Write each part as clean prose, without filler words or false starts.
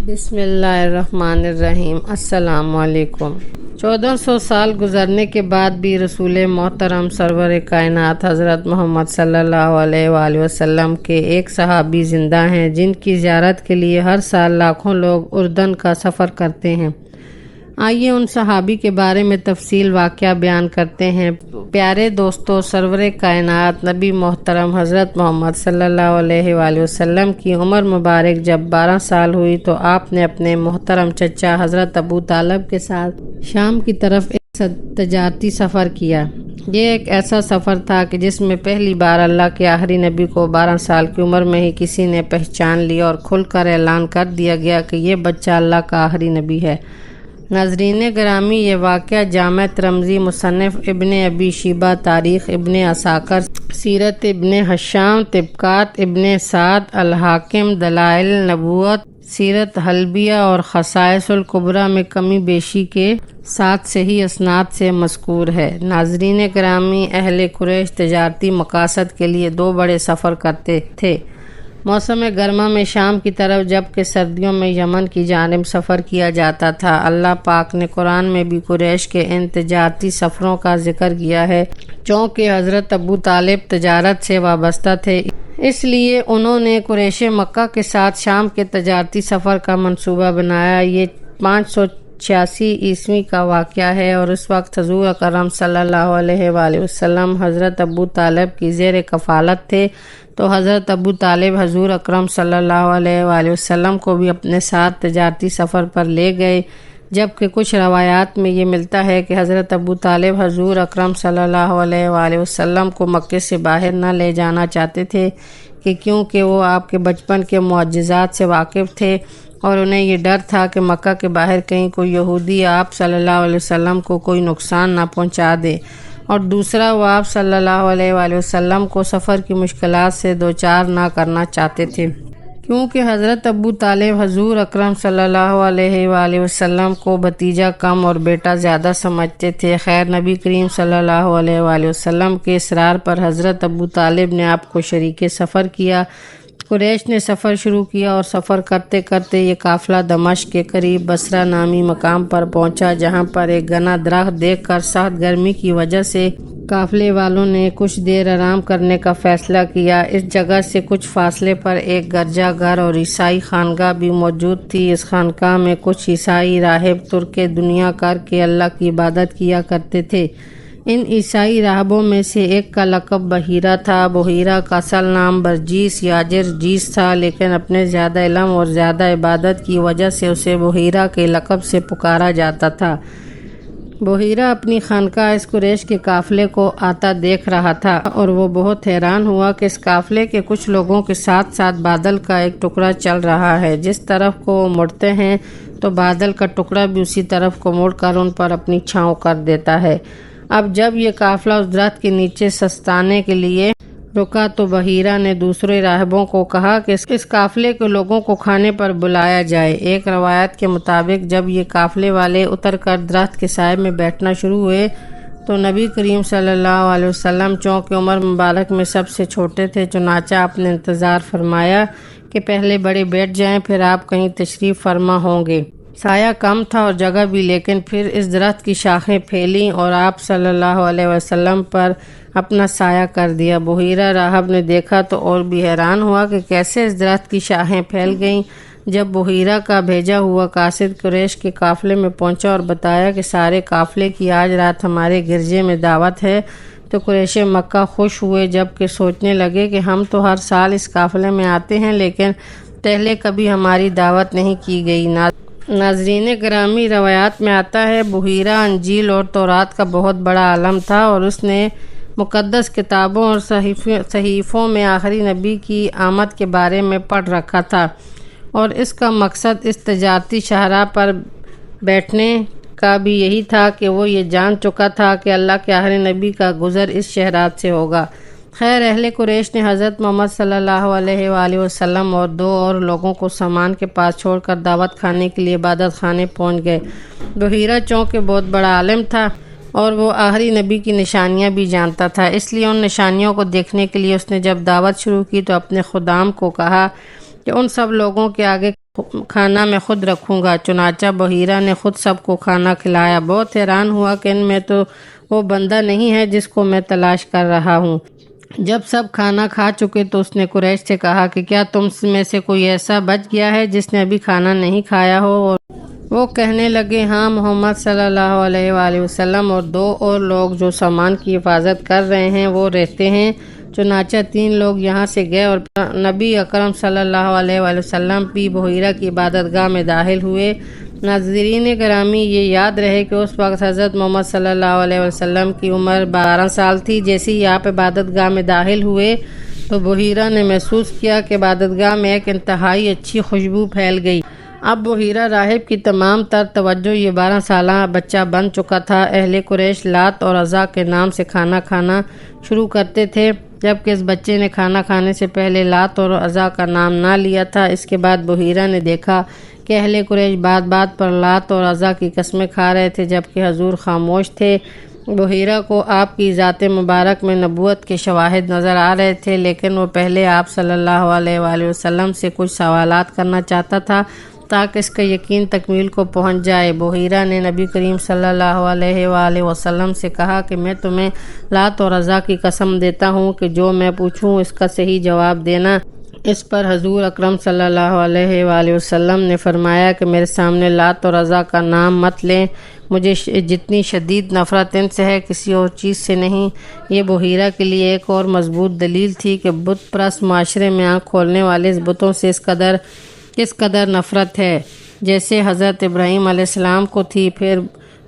بسم اللہ الرحمن الرحیم۔ السلام علیکم۔ 1400 سال گزرنے کے بعد بھی رسول محترم سرور کائنات حضرت محمد صلی اللہ علیہ وآلہ وسلم کے ایک صحابی زندہ ہیں جن کی زیارت کے لیے ہر سال لاکھوں لوگ اردن کا سفر کرتے ہیں۔ آئیے ان صحابی کے بارے میں تفصیل واقعہ بیان کرتے ہیں۔ پیارے دوستو، سرور کائنات نبی محترم حضرت محمد صلی اللہ علیہ وآلہ وسلم کی عمر مبارک جب 12 سال ہوئی تو آپ نے اپنے محترم چچا حضرت ابو طالب کے ساتھ شام کی طرف ایک تجارتی سفر کیا۔ یہ ایک ایسا سفر تھا کہ جس میں پہلی بار اللہ کے آخری نبی کو 12 سال کی عمر میں ہی کسی نے پہچان لیا اور کھل کر اعلان کر دیا گیا کہ یہ بچہ اللہ کا آخری نبی ہے۔ ناظرین گرامی، یہ واقعہ جامع ترمذی، مصنف ابن ابی شیبہ، تاریخ ابن عساکر، سیرت ابن ہشام، طبقات ابن سعد، الحاکم، دلائل نبوت، سیرت حلبیہ اور خصائص الکبریٰ میں کمی بیشی کے ساتھ صحیح اسناد سے مذکور ہے۔ ناظرین گرامی، اہل قریش تجارتی مقاصد کے لیے 2 بڑے سفر کرتے تھے۔ موسم گرما میں شام کی طرف جبکہ سردیوں میں یمن کی جانب سفر کیا جاتا تھا۔ اللہ پاک نے قرآن میں بھی قریش کے ان تجارتی سفروں کا ذکر کیا ہے۔ چونکہ حضرت ابو طالب تجارت سے وابستہ تھے، اس لیے انہوں نے قریش مکہ کے ساتھ شام کے تجارتی سفر کا منصوبہ بنایا۔ یہ 586 عیسوی کا واقعہ ہے اور اس وقت حضور اکرم صلی اللہ علیہ وآلہ وسلم حضرت ابو طالب کی زیر کفالت تھے، تو حضرت ابو طالب حضور اکرم صلی اللہ علیہ وآلہ وسلم کو بھی اپنے ساتھ تجارتی سفر پر لے گئے، جبکہ کچھ روایات میں یہ ملتا ہے کہ حضرت ابو طالب حضور اکرم صلی اللہ علیہ وآلہ وسلم کو مکے سے باہر نہ لے جانا چاہتے تھے کہ کیونکہ وہ آپ کے بچپن کے معجزات سے واقف تھے اور انہیں یہ ڈر تھا کہ مکہ کے باہر کہیں کوئی یہودی آپ صلی اللہ علیہ وسلم کو کوئی نقصان نہ پہنچا دے، اور دوسرا وہ آپ صلی اللہ علیہ وآلہ وسلم کو سفر کی مشکلات سے دوچار نہ کرنا چاہتے تھے، کیونکہ حضرت ابو طالب حضور اکرم صلی اللہ علیہ وآلہ وسلم کو بھتیجا کم اور بیٹا زیادہ سمجھتے تھے۔ خیر، نبی کریم صلی اللہ علیہ وآلہ وسلم کے اصرار پر حضرت ابو طالب نے آپ کو شریک سفر کیا۔ قریش نے سفر شروع کیا اور سفر کرتے کرتے یہ قافلہ دمشق کے قریب بصرہ نامی مقام پر پہنچا، جہاں پر ایک گھنا درخت دیکھ کر سخت گرمی کی وجہ سے قافلے والوں نے کچھ دیر آرام کرنے کا فیصلہ کیا۔ اس جگہ سے کچھ فاصلے پر ایک گرجا گھر اور عیسائی خانقاہ بھی موجود تھی۔ اس خانقاہ میں کچھ عیسائی راہب ترک دنیا کر کے اللہ کی عبادت کیا کرتے تھے۔ ان عیسائی راہبوں میں سے ایک کا لقب بحیرہ تھا۔ بحیرہ کا اصل نام برجیس یا جرجیس تھا، لیکن اپنے زیادہ علم اور زیادہ عبادت کی وجہ سے اسے بحیرہ کے لقب سے پکارا جاتا تھا۔ بحیرہ اپنی خانقاہ اس قریش کے قافلے کو آتا دیکھ رہا تھا اور وہ بہت حیران ہوا کہ اس قافلے کے کچھ لوگوں کے ساتھ ساتھ بادل کا ایک ٹکڑا چل رہا ہے۔ جس طرف کو وہ مڑتے ہیں تو بادل کا ٹکڑا بھی اسی طرف کو مڑ کر ان پر اپنی چھاؤں کر دیتا ہے۔ اب جب یہ قافلہ اس درخت کے نیچے سستانے کے لیے رکا تو بحیرہ نے دوسرے راہبوں کو کہا کہ اس قافلے کے لوگوں کو کھانے پر بلایا جائے۔ ایک روایت کے مطابق جب یہ قافلے والے اتر کر درخت کے سائے میں بیٹھنا شروع ہوئے تو نبی کریم صلی اللہ علیہ وسلم چونکہ عمر مبارک میں سب سے چھوٹے تھے، چنانچہ آپ نے انتظار فرمایا کہ پہلے بڑے بیٹھ جائیں، پھر آپ کہیں تشریف فرما ہوں گے۔ سایہ کم تھا اور جگہ بھی، لیکن پھر اس درخت کی شاخیں پھیلیں اور آپ صلی اللہ علیہ وسلم پر اپنا سایہ کر دیا۔ بحیرہ راہب نے دیکھا تو اور بھی حیران ہوا کہ کیسے اس درخت کی شاخیں پھیل گئیں۔ جب بحیرہ کا بھیجا ہوا قاصد قریش کے قافلے میں پہنچا اور بتایا کہ سارے قافلے کی آج رات ہمارے گرجے میں دعوت ہے تو قریش مکہ خوش ہوئے، جبکہ سوچنے لگے کہ ہم تو ہر سال اس قافلے میں آتے ہیں لیکن پہلے کبھی ہماری دعوت نہیں کی گئی۔ ناظرین گرامی، روایات میں آتا ہے بحیرہ انجیل اور تورات کا بہت بڑا عالم تھا اور اس نے مقدس کتابوں اور صحیفوں میں آخری نبی کی آمد کے بارے میں پڑھ رکھا تھا، اور اس کا مقصد اس تجارتی شاہراہ پر بیٹھنے کا بھی یہی تھا کہ وہ یہ جان چکا تھا کہ اللہ کے آخری نبی کا گزر اس شہرات سے ہوگا۔ خیر، اہل قریش نے حضرت محمد صلی اللہ علیہ وآلہ وسلم اور 2 اور لوگوں کو سامان کے پاس چھوڑ کر دعوت کھانے کے لیے عبادت خانے پہنچ گئے۔ بحیرہ چونکہ بہت بڑا عالم تھا اور وہ آخری نبی کی نشانیاں بھی جانتا تھا، اس لیے ان نشانیوں کو دیکھنے کے لیے اس نے جب دعوت شروع کی تو اپنے خدام کو کہا کہ ان سب لوگوں کے آگے کھانا میں خود رکھوں گا۔ چنانچہ بحیرہ نے خود سب کو کھانا کھلایا۔ بہت حیران ہوا کہ ان میں تو وہ بندہ نہیں ہے جس کو میں تلاش کر رہا ہوں۔ جب سب کھانا کھا چکے تو اس نے قریش سے کہا کہ کیا تم میں سے کوئی ایسا بچ گیا ہے جس نے ابھی کھانا نہیں کھایا ہو؟ اور وہ کہنے لگے ہاں، محمد صلی اللہ علیہ وآلہ وسلم اور 2 اور لوگ جو سامان کی حفاظت کر رہے ہیں وہ رہتے ہیں۔ چنانچہ 3 لوگ یہاں سے گئے اور نبی اکرم صلی اللہ علیہ وآلہ وسلم بھی بحیرہ کی عبادت گاہ میں داخل ہوئے۔ ناظرین گرامی، یہ یاد رہے کہ اس وقت حضرت محمد صلی اللہ علیہ وسلم کی عمر 12 سال تھی۔ جیسے ہی آپ عبادت گاہ میں داخل ہوئے تو بحیرہ نے محسوس کیا کہ عبادت گاہ میں ایک انتہائی اچھی خوشبو پھیل گئی۔ اب بحیرہ راہب کی تمام تر توجہ یہ 12 سالہ بچہ بن چکا تھا۔ اہل قریش لات اور عزا کے نام سے کھانا کھانا شروع کرتے تھے، جبکہ اس بچے نے کھانا کھانے سے پہلے لات اور عزا کا نام نہ لیا تھا۔ اس کے بعد بحیرہ نے دیکھا کہ اہل قریش بات بات پر لات اور عزا کی قسمیں کھا رہے تھے، جبکہ حضور خاموش تھے۔ بحیرہ کو آپ کی ذات مبارک میں نبوت کے شواہد نظر آ رہے تھے، لیکن وہ پہلے آپ صلی اللہ علیہ وآلہ وسلم سے کچھ سوالات کرنا چاہتا تھا تاکہ اس کا یقین تکمیل کو پہنچ جائے۔ بحیرہ نے نبی کریم صلی اللہ علیہ وآلہ وسلم سے کہا کہ میں تمہیں لات اور عزا کی قسم دیتا ہوں کہ جو میں پوچھوں اس کا صحیح جواب دینا۔ اس پر حضور اکرم صلی اللہ علیہ وآلہ وسلم نے فرمایا کہ میرے سامنے لات اور عزا کا نام مت لیں، مجھے جتنی شدید نفرت ان سے ہے کسی اور چیز سے نہیں۔ یہ بحیرہ کے لیے ایک اور مضبوط دلیل تھی کہ بت پرست معاشرے میں آنکھ کھولنے والے اس بتوں سے کس قدر نفرت ہے جیسے حضرت ابراہیم علیہ السلام کو تھی۔ پھر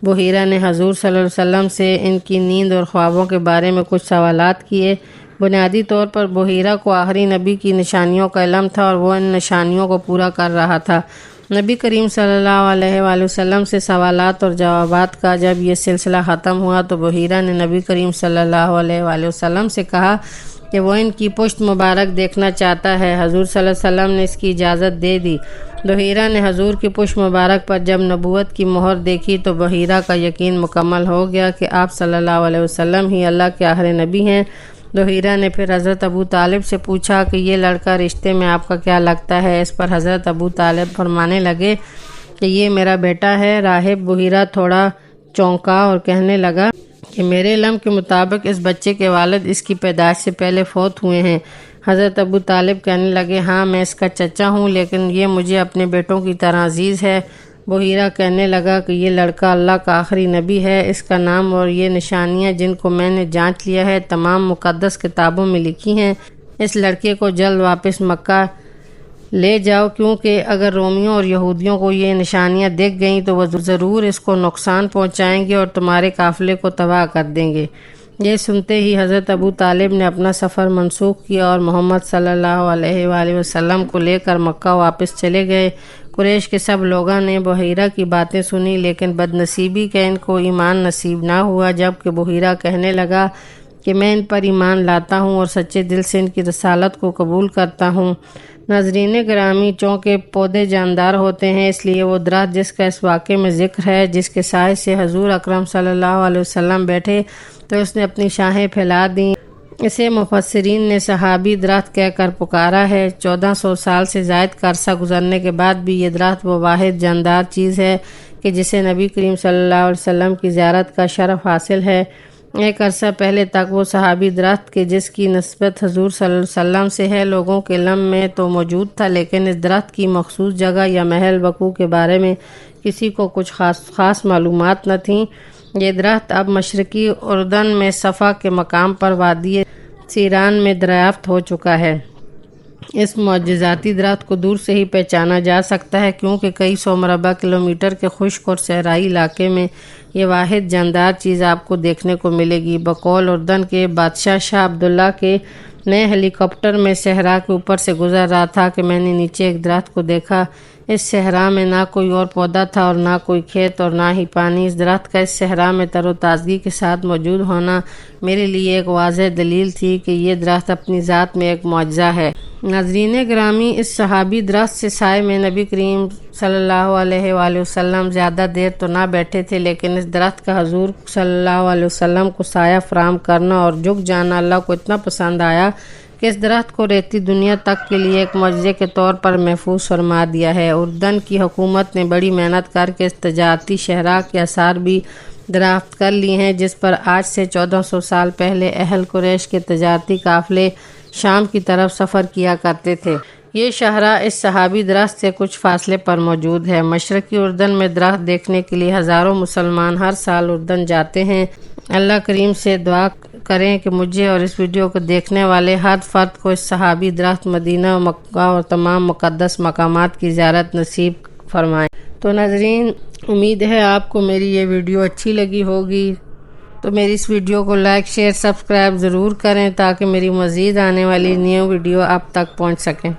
بحیرہ نے حضور صلی اللہ علیہ وسلم سے ان کی نیند اور خوابوں کے بارے میں کچھ سوالات کیے۔ بنیادی طور پر بحیرہ کو آخری نبی کی نشانیوں کا علم تھا اور وہ ان نشانیوں کو پورا کر رہا تھا۔ نبی کریم صلی اللہ علیہ وآلہ وسلم سے سوالات اور جوابات کا جب یہ سلسلہ ختم ہوا تو بحیرہ نے نبی کریم صلی اللہ علیہ وآلہ وسلم سے کہا کہ وہ ان کی پشت مبارک دیکھنا چاہتا ہے۔ حضور صلی اللہ علیہ وسلم نے اس کی اجازت دے دی۔ بحیرہ نے حضور کی پشت مبارک پر جب نبوت کی مہر دیکھی تو بحیرہ کا یقین مکمل ہو گیا کہ آپ صلی اللہ علیہ وسلم ہی اللہ کے آخری نبی ہیں۔ بحیرہ نے پھر حضرت ابو طالب سے پوچھا کہ یہ لڑکا رشتے میں آپ کا کیا لگتا ہے؟ اس پر حضرت ابو طالب فرمانے لگے کہ یہ میرا بیٹا ہے۔ راہب بحیرہ تھوڑا چونکا اور کہنے لگا کہ میرے علم کے مطابق اس بچے کے والد اس کی پیدائش سے پہلے فوت ہوئے ہیں۔ حضرت ابو طالب کہنے لگے ہاں، میں اس کا چچا ہوں، لیکن یہ مجھے اپنے بیٹوں کی طرح عزیز ہے۔ بحیرہ کہنے لگا کہ یہ لڑکا اللہ کا آخری نبی ہے، اس کا نام اور یہ نشانیاں جن کو میں نے جانچ لیا ہے تمام مقدس کتابوں میں لکھی ہیں۔ اس لڑکے کو جلد واپس مکہ لے جاؤ، کیونکہ اگر رومیوں اور یہودیوں کو یہ نشانیاں دکھ گئیں تو وہ ضرور اس کو نقصان پہنچائیں گے اور تمہارے قافلے کو تباہ کر دیں گے۔ یہ سنتے ہی حضرت ابو طالب نے اپنا سفر منسوخ کیا اور محمد صلی اللہ علیہ وآلہ وسلم کو لے کر مکہ واپس چلے گئے۔ قریش کے سب لوگوں نے بحیرہ کی باتیں سنی، لیکن بدنصیبی کہ ان کو ایمان نصیب نہ ہوا، جبکہ بحیرہ کہنے لگا کہ میں ان پر ایمان لاتا ہوں اور سچے دل سے ان کی رسالت کو قبول کرتا ہوں۔ ناظرین گرامی، چونکہ پودے جاندار ہوتے ہیں، اس لیے وہ درخت جس کا اس واقعے میں ذکر ہے، جس کے سائے سے حضور اکرم صلی اللہ علیہ وسلم بیٹھے تو اس نے اپنی شاخیں پھیلا دیں، اسے مفسرین نے صحابی درخت کہہ کر پکارا ہے۔ 1400 سال سے زائد کا عرصہ گزرنے کے بعد بھی یہ درخت وہ واحد جاندار چیز ہے کہ جسے نبی کریم صلی اللہ علیہ وسلم کی زیارت کا شرف حاصل ہے۔ ایک عرصہ پہلے تک وہ صحابی درخت کے جس کی نسبت حضور صلی اللہ علیہ وسلم سے ہے لوگوں کے علم میں تو موجود تھا، لیکن اس درخت کی مخصوص جگہ یا محل وقوع کے بارے میں کسی کو کچھ خاص معلومات نہ تھیں۔ یہ درخت اب مشرقی اردن میں صفا کے مقام پر وادی سیران میں دریافت ہو چکا ہے۔ اس معجزاتی درخت کو دور سے ہی پہچانا جا سکتا ہے، کیونکہ کئی 100 مربع کلومیٹر کے خشک اور صحرائی علاقے میں یہ واحد جاندار چیز آپ کو دیکھنے کو ملے گی۔ بقول اردن کے بادشاہ شاہ عبداللہ کے نئے ہیلی کاپٹر میں صحرا کے اوپر سے گزر رہا تھا کہ میں نے نیچے ایک درخت کو دیکھا۔ اس صحرا میں نہ کوئی اور پودا تھا اور نہ کوئی کھیت اور نہ ہی پانی۔ اس درخت کا اس صحرا میں تر و تازگی کے ساتھ موجود ہونا میرے لیے ایک واضح دلیل تھی کہ یہ درخت اپنی ذات میں ایک معجزہ ہے۔ ناظرین گرامی، اس صحابی درخت سے سائے میں نبی کریم صلی اللہ علیہ وآلہ وسلم زیادہ دیر تو نہ بیٹھے تھے، لیکن اس درخت کا حضور صلی اللہ علیہ وسلم کو سایہ فراہم کرنا اور جھک جانا اللہ کو اتنا پسند آیا کہ اس درخت کو رہتی دنیا تک کے لیے ایک معجزے کے طور پر محفوظ فرما دیا ہے۔ اردن کی حکومت نے بڑی محنت کر کے اس تجارتی شاہراہ کے آثار بھی دریافت کر لی ہیں، جس پر آج سے 1400 سال پہلے اہل قریش کے تجارتی قافلے شام کی طرف سفر کیا کرتے تھے۔ یہ شاہراہ اس صحابی درخت سے کچھ فاصلے پر موجود ہے۔ مشرقی اردن میں درخت دیکھنے کے لیے ہزاروں مسلمان ہر سال اردن جاتے ہیں۔ اللہ کریم سے دعا کریں کہ مجھے اور اس ویڈیو کو دیکھنے والے ہر فرد کو اس صحابی درخت، مدینہ، مکہ اور تمام مقدس مقامات کی زیارت نصیب فرمائیں۔ تو ناظرین، امید ہے آپ کو میری یہ ویڈیو اچھی لگی ہوگی، تو میری اس ویڈیو کو لائک، شیئر، سبسکرائب ضرور کریں تاکہ میری مزید آنے والی نیو ویڈیو آپ تک پہنچ سکیں۔